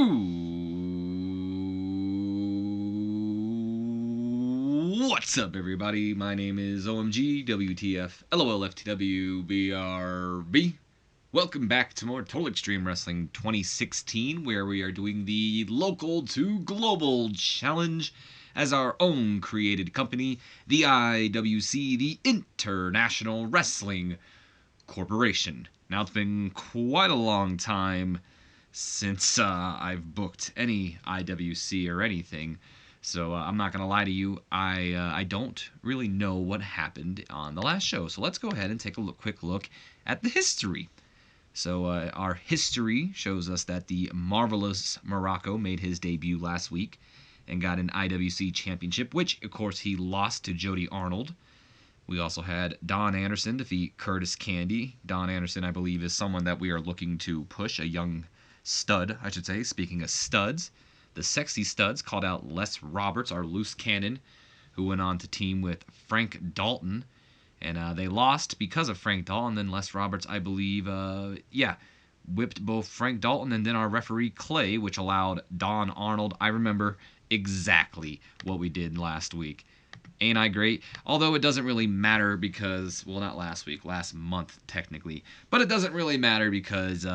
Ooh, what's up, everybody? My name is OMG, WTF, LOLFTW, BRB. Welcome back to more Total Extreme Wrestling 2016, where we are doing the Local to Global Challenge as our own created company, the IWC, the International Wrestling Corporation. Now, it's been quite a long time since I've booked any IWC or anything. So I'm not gonna lie to you. I don't really know what happened on the last show. So let's go ahead and take a quick look at the history. So our history shows us that the marvelous Morocco made his debut last week and got an IWC championship, which of course he lost to Jody Arnold. We also had Don Anderson defeat Curtis Candy. Don Anderson, I believe, is someone that we are looking to push, a young stud, I should say. Speaking of studs, the Sexy Studs called out Les Roberts, our loose cannon, who went on to team with Frank Dalton. And they lost because of Frank Dalton. Then Les Roberts, I believe, whipped both Frank Dalton and then our referee Clay, which allowed Don Arnold. I remember exactly what we did last week. Ain't I great? Although it doesn't really matter because, well, not last week, last month technically. But it doesn't really matter because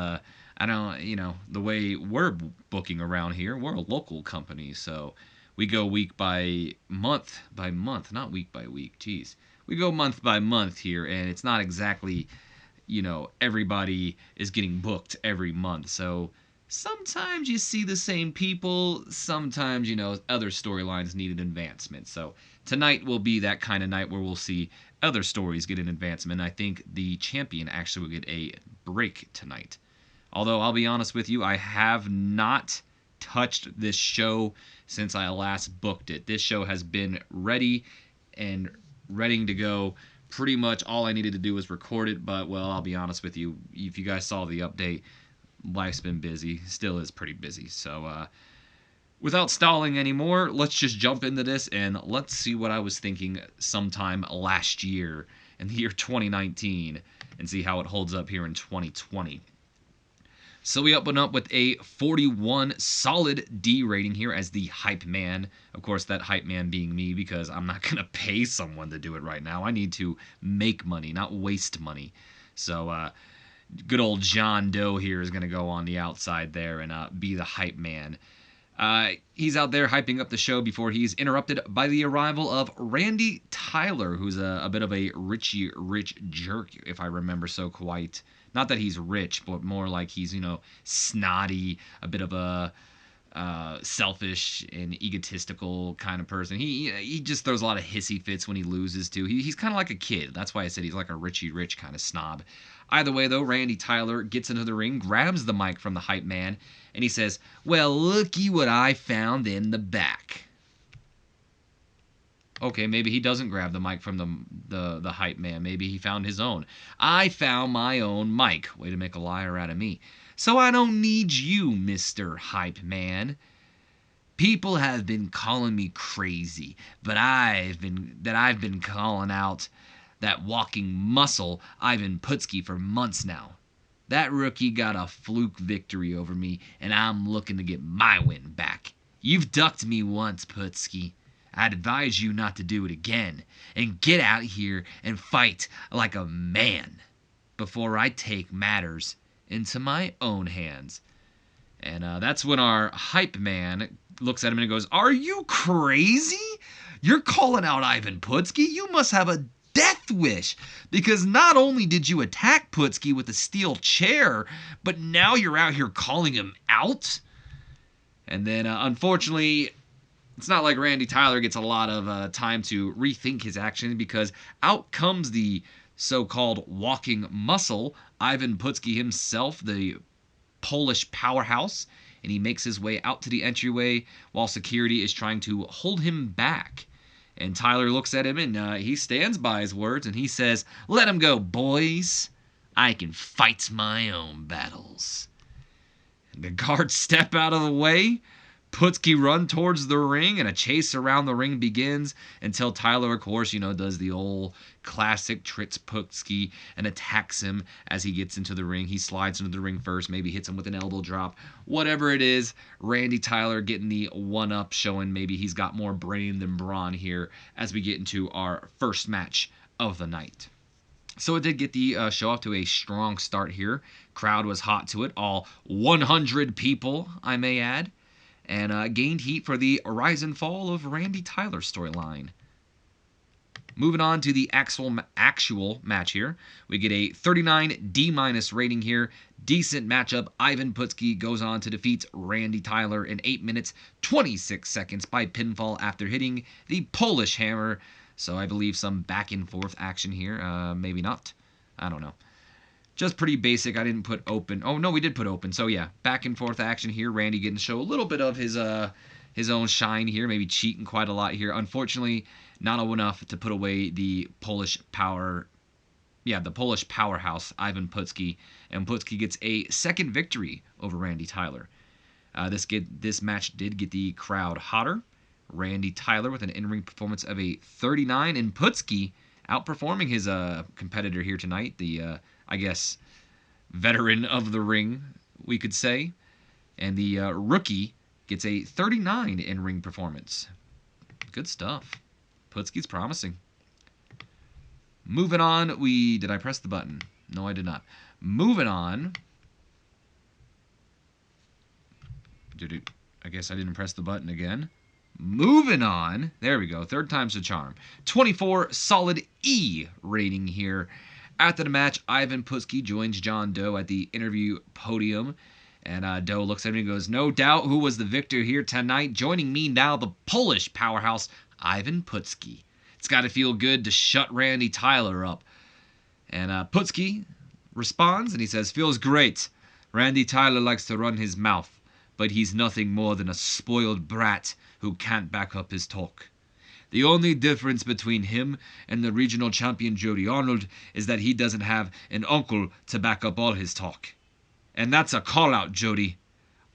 I don't, the way we're booking around here, we're a local company. So we go week by month, not week by week. Jeez. We go month by month here, and it's not exactly, everybody is getting booked every month. So sometimes you see the same people. Sometimes, other storylines need an advancement. So tonight will be that kind of night where we'll see other stories get an advancement. I think the champion actually will get a break tonight. Although I'll be honest with you, I have not touched this show since I last booked it. This show has been ready to go. Pretty much all I needed to do was record it, but, well, I'll be honest with you. If you guys saw the update, life's been busy. Still is pretty busy. So, without stalling anymore, let's just jump into this and let's see what I was thinking sometime last year in the year 2019 and see how it holds up here in 2020. So we open up with a 41 solid D rating here as the hype man. Of course, that hype man being me because I'm not going to pay someone to do it right now. I need to make money, not waste money. So good old John Doe here is going to go on the outside there and be the hype man. He's out there hyping up the show before he's interrupted by the arrival of Randy Tyler, who's a bit of a Richie Rich jerk, if I remember so quite. Not that he's rich, but more like he's, snotty, a bit of a selfish and egotistical kind of person. He just throws a lot of hissy fits when he loses, too. He's kind of like a kid. That's why I said he's like a Richie Rich kind of snob. Either way, though, Randy Tyler gets into the ring, grabs the mic from the hype man, and he says, "Well, looky what I found in the back." Okay, maybe he doesn't grab the mic from the hype man. Maybe he found his own. "I found my own mic." Way to make a liar out of me. "So I don't need you, Mr. Hype Man. People have been calling me crazy, but I've been calling out that walking muscle, Ivan Putski, for months now. That rookie got a fluke victory over me, and I'm looking to get my win back. You've ducked me once, Putski. I'd advise you not to do it again, and get out here and fight like a man before I take matters into my own hands." And that's when our hype man looks at him and goes, "Are you crazy? You're calling out Ivan Putski? You must have a death wish, because not only did you attack Putski with a steel chair, but now you're out here calling him out?" And then, unfortunately, it's not like Randy Tyler gets a lot of time to rethink his actions, because out comes the so-called walking muscle, Ivan Putski himself, the Polish powerhouse, and he makes his way out to the entryway while security is trying to hold him back. And Tyler looks at him and he stands by his words and he says, "Let him go, boys. I can fight my own battles." And the guards step out of the way. Putski run towards the ring, and a chase around the ring begins until Tyler, of course, does the old classic tricks Putski and attacks him as he gets into the ring. He slides into the ring first, maybe hits him with an elbow drop. Whatever it is, Randy Tyler getting the one-up, showing maybe he's got more brain than brawn here as we get into our first match of the night. So it did get the show off to a strong start here. Crowd was hot to it, all 100 people, I may add, and gained heat for the rise and fall of Randy Tyler storyline. Moving on to the actual match here. We get a 39 D- rating here. Decent matchup. Ivan Putski goes on to defeat Randy Tyler in 8 minutes 26 seconds by pinfall after hitting the Polish hammer. So I believe some back and forth action here. Maybe not. I don't know. Just pretty basic. I didn't put open. Oh, no, we did put open. So, yeah, back and forth action here. Randy getting to show a little bit of his own shine here. Maybe cheating quite a lot here. Unfortunately, not enough to put away the Polish powerhouse, Ivan Putski. And Putski gets a second victory over Randy Tyler. This match did get the crowd hotter. Randy Tyler with an in-ring performance of a 39, and Putski outperforming his competitor here tonight, the veteran of the ring, we could say. And the rookie gets a 39 in-ring performance. Good stuff. Putski's promising. Moving on, did I press the button? No, I did not. Moving on. I guess I didn't press the button again. Moving on. There we go. Third time's the charm. 24 solid E rating here. After the match, Ivan Putski joins John Doe at the interview podium. And Doe looks at him and goes, "No doubt who was the victor here tonight. Joining me now, the Polish powerhouse, Ivan Putski. It's got to feel good to shut Randy Tyler up." And Putski responds and he says, "Feels great. Randy Tyler likes to run his mouth, but he's nothing more than a spoiled brat who can't back up his talk. The only difference between him and the regional champion Jody Arnold is that he doesn't have an uncle to back up all his talk. And that's a call-out, Jody."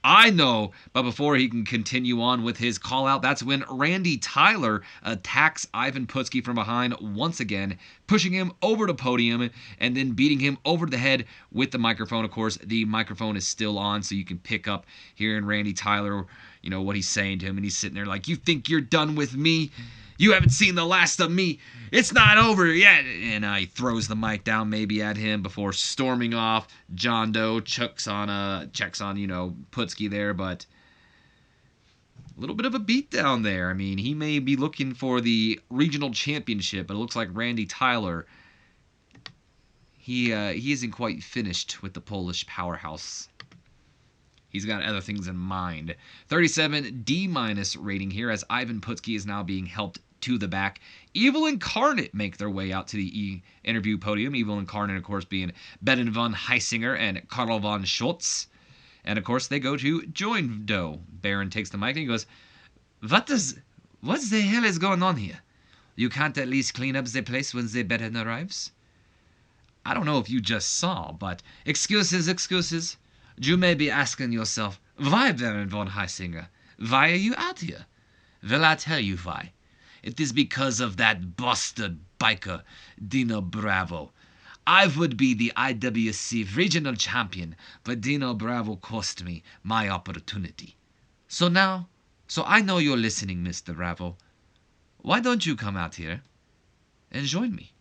I know, but before he can continue on with his call-out, that's when Randy Tyler attacks Ivan Putski from behind once again, pushing him over the podium and then beating him over the head with the microphone. Of course, the microphone is still on, so you can pick up hearing Randy Tyler, what he's saying to him, and he's sitting there like, "You think you're done with me? You haven't seen the last of me. It's not over yet." And he throws the mic down maybe at him before storming off. John Doe checks on Putski there, but a little bit of a beatdown there. I mean, he may be looking for the regional championship, but it looks like Randy Tyler, he isn't quite finished with the Polish powerhouse. He's got other things in mind. 37 D- rating here as Ivan Putski is now being helped to the back. Evil Incarnate make their way out to the interview podium. Evil Incarnate, of course, being Ben von Heisinger and Karl von Schultz. And, of course, they go to join Doe. Baron takes the mic and he goes, What the hell is going on here? You can't at least clean up the place when the Baron arrives?" I don't know if you just saw, but excuses. You may be asking yourself, "Why, Baron von Heisinger? Why are you out here?" Well, I tell you why. It is because of that bastard biker, Dino Bravo. I would be the IWC regional champion, but Dino Bravo cost me my opportunity. So I know you're listening, Mr. Bravo. Why don't you come out here and join me?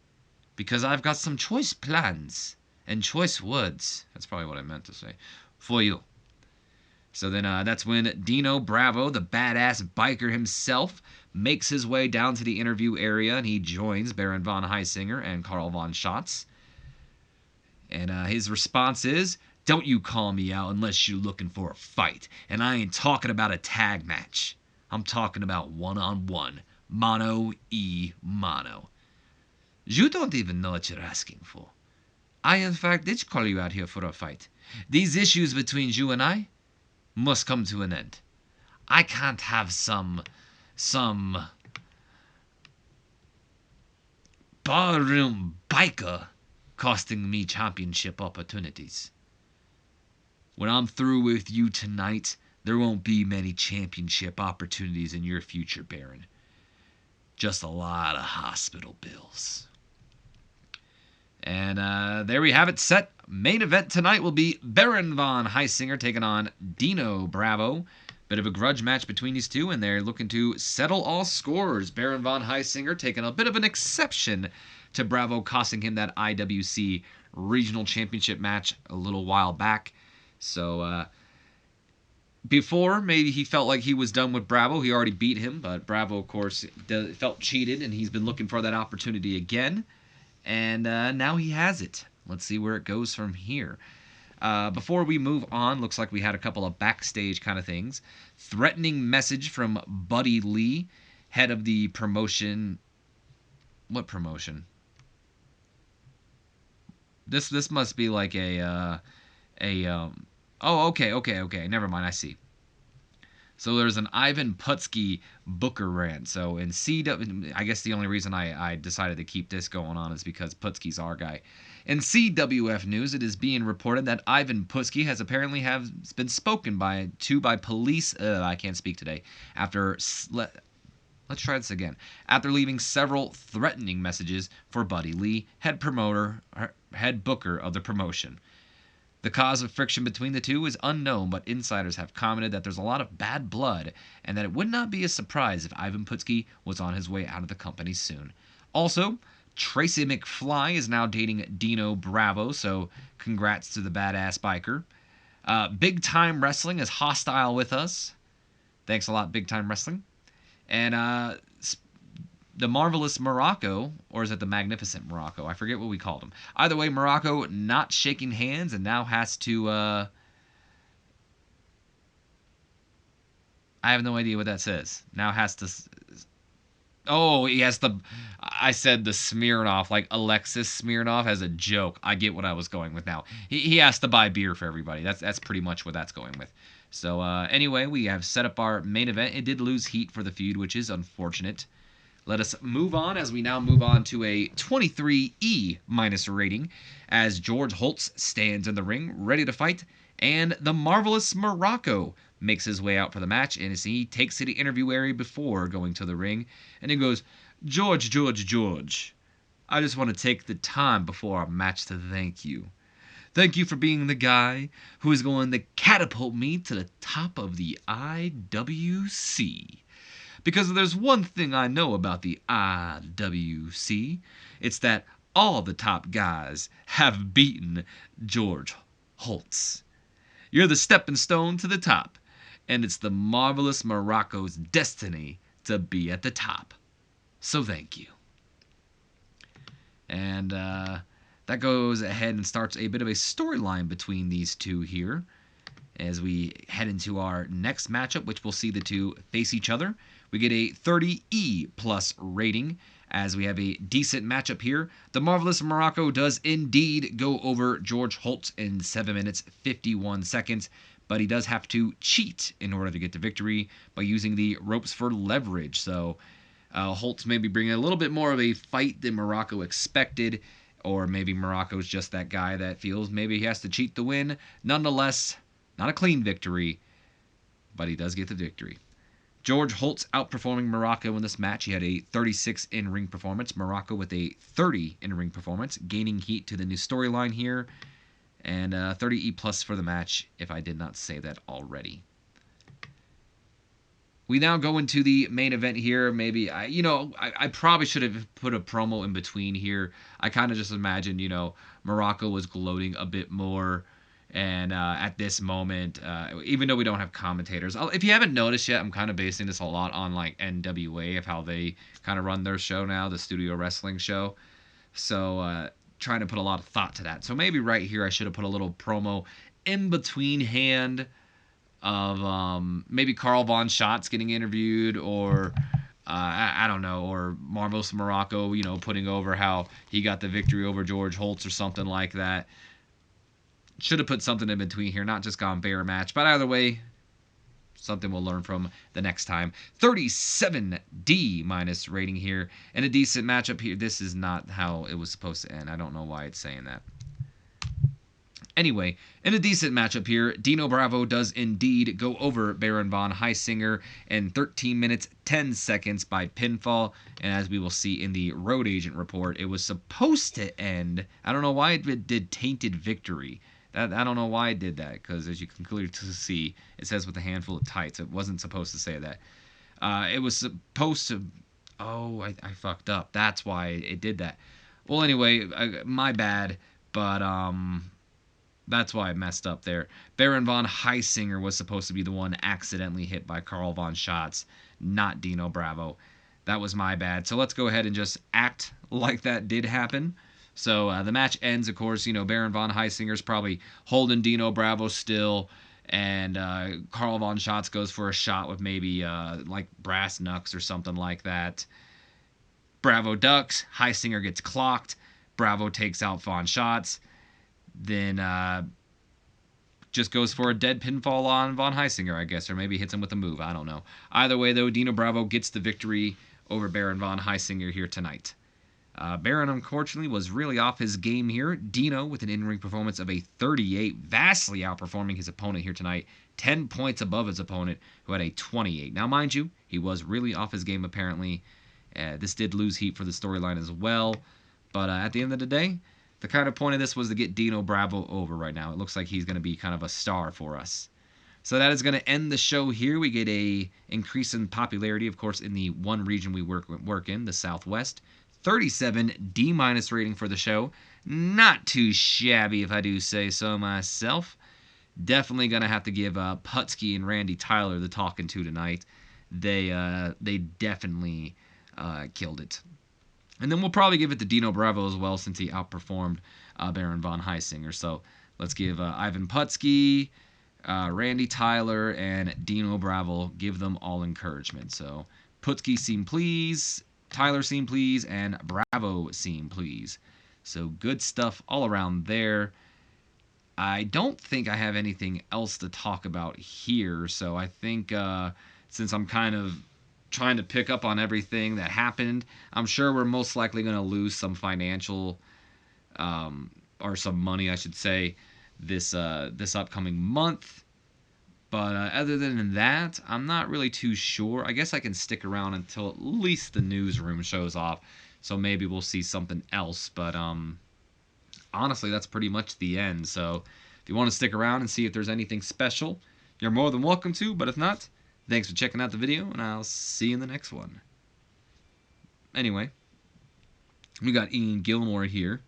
Because I've got some choice plans and choice words. That's probably what I meant to say. For you. So then that's when Dino Bravo, the badass biker himself, makes his way down to the interview area, and he joins Baron von Heisinger and Karl von Schultz. And his response is, "Don't you call me out unless you're looking for a fight. And I ain't talking about a tag match. I'm talking about one-on-one. Mano-y-mano. You don't even know what you're asking for. I, in fact, did call you out here for a fight. These issues between you and I must come to an end. I can't have some barroom biker costing me championship opportunities. When I'm through with you tonight, There won't be many championship opportunities in your future, Baron. Just a lot of hospital bills. And there we have it set. Main event tonight will be Baron von Heisinger taking on Dino Bravo. Bit of a grudge match between these two, and they're looking to settle all scores. Baron von Heisinger taking a bit of an exception to Bravo, costing him that IWC Regional Championship match a little while back. So, before, maybe he felt like he was done with Bravo. He already beat him, but Bravo, of course, felt cheated, and he's been looking for that opportunity again. And now he has it. Let's see where it goes from here. Before we move on, looks like we had a couple of backstage kind of things. Threatening message from Buddy Lee, head of the promotion. What promotion? This must be like oh, okay. Never mind. I see. So there's an Ivan Putski Booker rant. So in CW, I guess the only reason I decided to keep this going on is because Putski's our guy. In CWF news, it is being reported that Ivan Putski has apparently been spoken to by police. I can't speak today. Let's try this again. After leaving several threatening messages for Buddy Lee, head booker of the promotion. The cause of friction between the two is unknown, but insiders have commented that there's a lot of bad blood and that it would not be a surprise if Ivan Putski was on his way out of the company soon. Also, Tracy McFly is now dating Dino Bravo, so congrats to the badass biker. Big Time Wrestling is hostile with us. Thanks a lot, Big Time Wrestling. And the Marvelous Morocco, or is it the Magnificent Morocco? I forget what we called him. Either way, Morocco not shaking hands and now has to... I have no idea what that says. Now has to... Oh, he has the... I said the Smirnoff, like Alexis Smirnoff as a joke. I get what I was going with now. He has to buy beer for everybody. That's pretty much what that's going with. So anyway, we have set up our main event. It did lose heat for the feud, which is unfortunate. Let us move on as we now move on to a 23E- rating as George Holtz stands in the ring ready to fight, and the Marvelous Morocco makes his way out for the match, and he takes to the interview area before going to the ring, and he goes, George, I just want to take the time before our match to thank you. Thank you for being the guy who is going to catapult me to the top of the IWC. Because there's one thing I know about the IWC. It's that all the top guys have beaten George Holtz. You're the stepping stone to the top. And it's the Marvelous Morocco's destiny to be at the top. So thank you. And that goes ahead and starts a bit of a storyline between these two here. As we head into our next matchup, which we'll see the two face each other. We get a 30E+ rating as we have a decent matchup here. The Marvelous Morocco does indeed go over George Holtz in 7 minutes 51 seconds, but he does have to cheat in order to get the victory by using the ropes for leverage. So Holtz may be bringing a little bit more of a fight than Morocco expected, or maybe Morocco's just that guy that feels maybe he has to cheat to win. Nonetheless, not a clean victory, but he does get the victory. George Holtz outperforming Morocco in this match. He had a 36 in-ring performance. Morocco with a 30 in-ring performance, gaining heat to the new storyline here. And 30E+ for the match, if I did not say that already. We now go into the main event here. Maybe, I probably should have put a promo in between here. I kind of just imagined, Morocco was gloating a bit more. And at this moment, even though we don't have commentators, if you haven't noticed yet, I'm kind of basing this a lot on like NWA of how they kind of run their show now, the studio wrestling show. So trying to put a lot of thought to that. So maybe right here I should have put a little promo in between hand of maybe Carl Von Schatz getting interviewed, or I don't know, or Marvelous Morocco, putting over how he got the victory over George Holtz or something like that. Should have put something in between here, not just gone bare match. But either way, something we'll learn from the next time. 37D- rating here. And a decent matchup here. This is not how it was supposed to end. I don't know why it's saying that. Anyway, in a decent matchup here, Dino Bravo does indeed go over Baron von Heisinger in 13 minutes 10 seconds by pinfall. And as we will see in the Road Agent report, it was supposed to end. I don't know why it did tainted victory. I don't know why it did that, because as you can clearly see, it says with a handful of tights. It wasn't supposed to say that. It was supposed to. Oh, I fucked up. That's why it did that. Well, anyway, my bad. But that's why I messed up there. Baron von Heisinger was supposed to be the one accidentally hit by Karl von Schatz, not Dino Bravo. That was my bad. So let's go ahead and just act like that did happen. So the match ends, of course. Baron von Heisinger's probably holding Dino Bravo still, and Karl von Schatz goes for a shot with maybe like brass knucks or something like that. Bravo ducks. Heisinger gets clocked. Bravo takes out von Schatz. Then just goes for a dead pinfall on von Heisinger, I guess, or maybe hits him with a move. I don't know. Either way, though, Dino Bravo gets the victory over Baron von Heisinger here tonight. Baron, unfortunately, was really off his game here. Dino, with an in-ring performance of a 38, vastly outperforming his opponent here tonight, 10 points above his opponent, who had a 28. Now, mind you, he was really off his game, apparently. This did lose heat for the storyline as well. But at the end of the day, the kind of point of this was to get Dino Bravo over right now. It looks like he's going to be kind of a star for us. So that is going to end the show here. We get a increase in popularity, of course, in the one region we work in, the Southwest. 37 D- rating for the show. Not too shabby, if I do say so myself. Definitely going to have to give Putski and Randy Tyler the talking to tonight. They definitely killed it. And then we'll probably give it to Dino Bravo as well, since he outperformed Baron von Heisinger. So let's give Ivan Putski, Randy Tyler, and Dino Bravo, give them all encouragement. So Putski seem please, Tyler seem please, and Bravo seem please. So good stuff all around there. I don't think I have anything else to talk about here. So I think since I'm kind of trying to pick up on everything that happened, I'm sure we're most likely going to lose some financial or some money, I should say, this upcoming month. But other than that, I'm not really too sure. I guess I can stick around until at least the newsroom shows off, so maybe we'll see something else. But honestly, that's pretty much the end. So if you want to stick around and see if there's anything special, you're more than welcome to. But if not, thanks for checking out the video, and I'll see you in the next one. Anyway, we got Ian Gilmore here.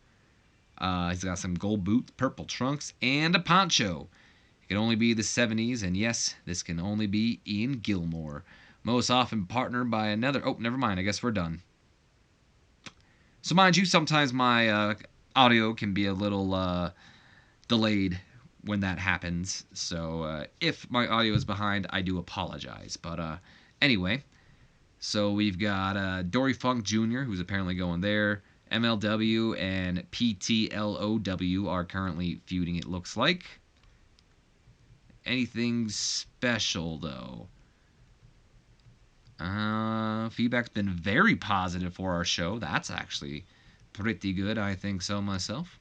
He's got some gold boots, purple trunks, and a poncho. It can only be the 70s, and yes, this can only be Ian Gilmore. Most often partnered by another... Oh, never mind, I guess we're done. So mind you, sometimes my audio can be a little delayed when that happens. So if my audio is behind, I do apologize. But anyway, so we've got Dory Funk Jr., who's apparently going there. MLW and PTLOW are currently feuding, it looks like. Anything special, though? Feedback's been very positive for our show. That's actually pretty good, I think so myself.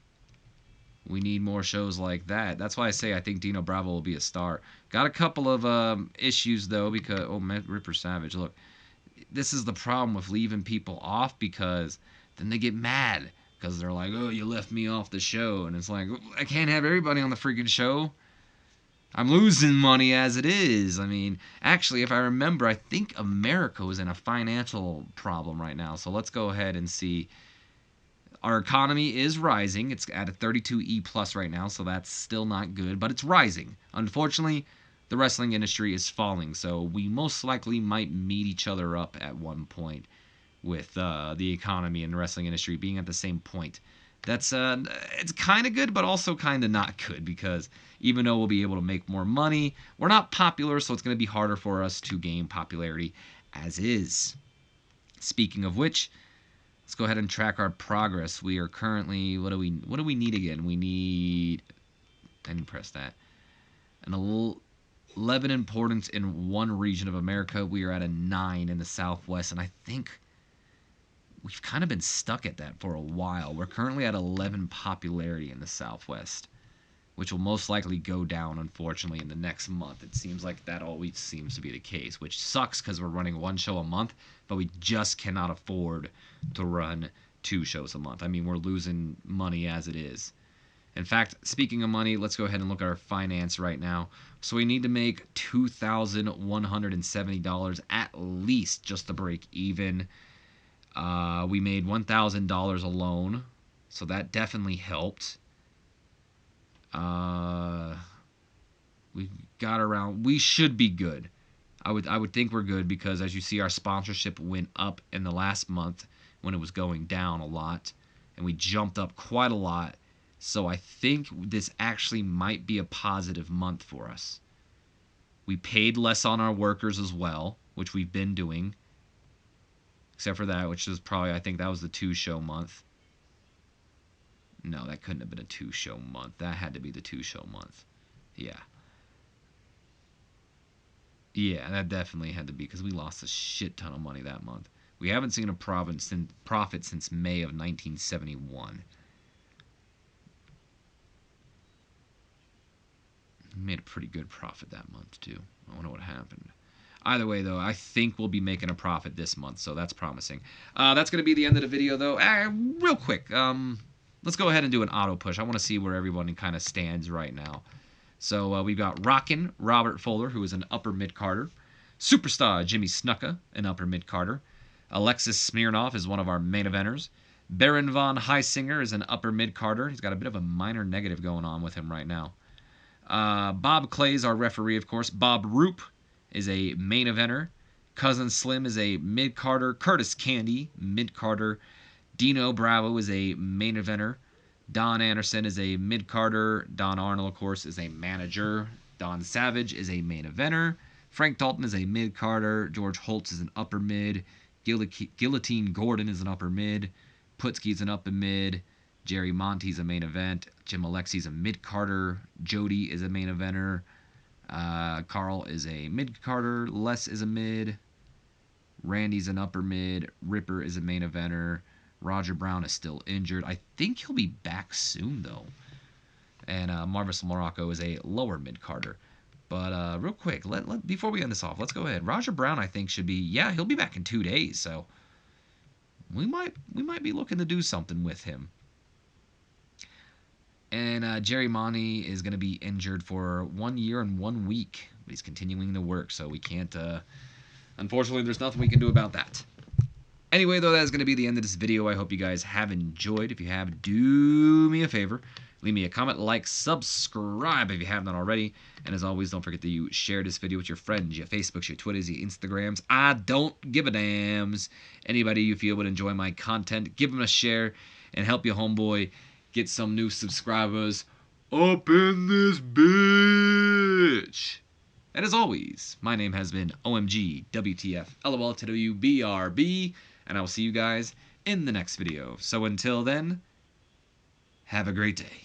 We need more shows like that. That's why I say I think Dino Bravo will be a star. Got a couple of issues, though, because... Oh, Ripper Savage, look. This is the problem with leaving people off, because then they get mad. Because they're like, oh, you left me off the show. And it's like, I can't have everybody on the freaking show. I'm losing money as it is. I mean, actually, if I remember, I think America is in a financial problem right now. So let's go ahead and see. Our economy is rising. It's at a 32E plus right now, so that's still not good, but it's rising. Unfortunately, the wrestling industry is falling, so we most likely might meet each other up at one point with the economy and the wrestling industry being at the same point. That's it's kind of good, but also kind of not good, because even though we'll be able to make more money, we're not popular, so it's going to be harder for us to gain popularity as is. Speaking of which, let's go ahead and track our progress. We are currently, what do we need again? We need, I didn't press that. An 11 importance in one region of America. We are at a 9 in the Southwest, and I think we've kind of been stuck at that for a while. We're currently at 11 popularity in the Southwest. which will most likely go down, unfortunately, in the next month. It seems like that always seems to be the case, which sucks because we're running one show a month, but we just cannot afford to run 2 shows a month. I mean, we're losing money as it is. In fact, speaking of money, let's go ahead and look at our finance right now. So we need to make $2,170 at least just to break even. We made $1,000 alone, so that definitely helped. We got around. We should be good. I would think we're good because as you see, our sponsorship went up in the last month when it was going down a lot, and we jumped up quite a lot. So I think this actually might be a positive month for us. We paid less on our workers as well, which we've been doing. Except for that, which is probably, I think that was the 2-show month. No, that couldn't have been a 2-show month. That had to be the 2-show month. Yeah. Yeah, that definitely had to be because we lost a shit ton of money that month. We haven't seen a profit since May of 1971. We made a pretty good profit that month, too. I wonder what happened. Either way, though, I think we'll be making a profit this month, so that's promising. That's going to be the end of the video, though. Real quick, let's go ahead and do an auto push. I want to see where everyone kind of stands right now. So we've got Rockin' Robert Fuller, who is an upper mid-carder. Superstar Jimmy Snuka, an upper mid-carder. Alexis Smirnov is one of our main eventers. Baron von Heisinger is an upper mid-carder. He's got a bit of a minor negative going on with him right now. Bob Clay's our referee, of course. Bob Roop is a main eventer. Cousin Slim is a mid-carder. Curtis Candy, mid-carder. Dino Bravo is a main eventer. Don Anderson is a mid-carder. Don Arnold, of course, is a manager. Don Savage is a main eventer. Frank Dalton is a mid-carder. George Holtz is an upper mid. Guillotine Gordon is an upper mid. Putski is an upper mid. Jerry Monty's a main event. Jim Alexi's a mid-carder. Jody is a main eventer. Carl is a mid-carder. Les is a mid. Randy's an upper mid. Ripper is a main eventer. Roger Brown is still injured. I think he'll be back soon, though. And Marvis Morocco is a lower mid-carder. But real quick, before we end this off, let's go ahead. Roger Brown, I think, should be... Yeah, he'll be back in 2 days, so... We might be looking to do something with him. And Jerry Monty is going to be injured for 1 year and 1 week. But he's continuing to work, so we can't... Unfortunately, there's nothing we can do about that. Anyway, though, that's going to be the end of this video. I hope you guys have enjoyed. If you have, do me a favor. Leave me a comment, like, subscribe if you haven't done already. And as always, don't forget to share this video with your friends, your Facebooks, your Twitters, your Instagrams. I don't give a dams. Anybody you feel would enjoy my content, give them a share and help your homeboy get some new subscribers up in this bitch. And as always, my name has been OMG, WTF, LOL, TEW, BRB, and I will see you guys in the next video. So until then, have a great day.